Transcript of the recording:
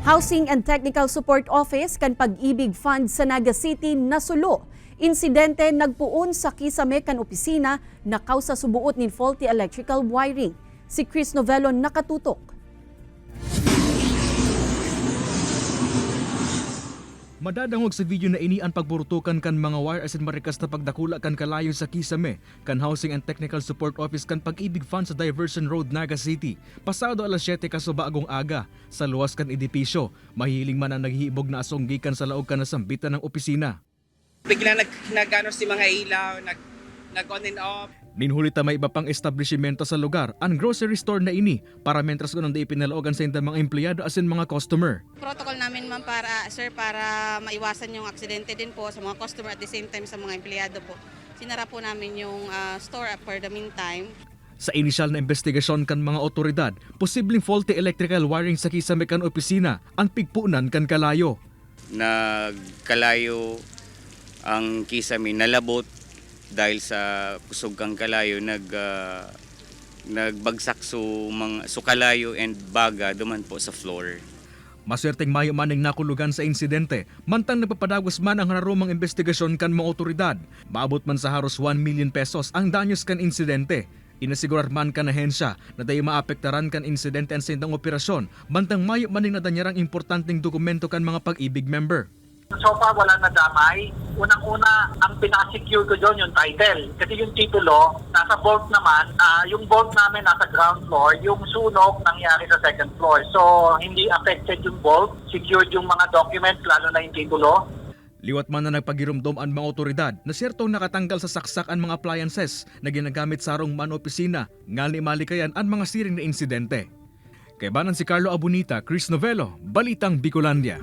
Housing and Technical Support Office kan Pag-ibig Fund sa Naga City nasulo. Insidente nagpuon sa kisame kan opisina na kausa subuot nin faulty electrical wiring. Si Chris Novello nakatutok. Madadangog sa video na ini ang pagburutukan kan mga wire asin marikas na pagdakula kan kalayo sa kisame kan Housing and Technical Support Office kan Pag-ibig Fund sa Diversion Road, Naga City. Pasado alas 7 kasubagong aga sa luwas kan edipisyo. Mahiling man ang naghihibog na asonggikan sa laog kan nasambitan ng opisina. Bigla nag-ano si mga ilaw, nag-on and off. Ninhulita may iba pang establishmento sa lugar, ang grocery store na ini para mentras ko nang di ipinaloogan sa inta mga empleyado asin mga customer. Protocol namin ma'am para maiwasan yung aksidente din po sa mga customer at the same time sa mga empleyado po. Sinara po namin yung store for the meantime. Sa inisyal na investigasyon kan mga otoridad, posibleng faulty electrical wiring sa kisame kan opisina ang pigpunan kan kalayo. Nagkalayo ang kisame nalabot dahil sa kusog kang kalayo nagbagsak so kalayo and baga duman po sa floor. Maswerteng mayo maning nakulugan sa insidente, mantang nagpapadagos man ang narumang investigasyon kan mga otoridad. Maabot man sa haros 1 million pesos ang danyos kan insidente. Inasigurar man kan ahensya na dayo maapektaran kan insidente ang sindang operasyon, mantang mayo maning nadanyarang importanteng dokumento kan mga Pag-ibig member. So far, wala na damay. Unang-una, ang pinaka-secure ko doon yung title. Kasi yung titulo, nasa vault naman, yung vault namin nasa ground floor, yung sunog nangyari sa second floor. So, hindi affected yung vault, secured yung mga documents, lalo na yung titulo. Liwat man na nagpagirumdom ang mga otoridad na siyertong nakatanggal sa saksak ang mga appliances na ginagamit sa arong man opisina, ngal ni malikayan ang mga siring na insidente. Kay banan si Carlo Abunita, Chris Novello, Balitang Bicolandia.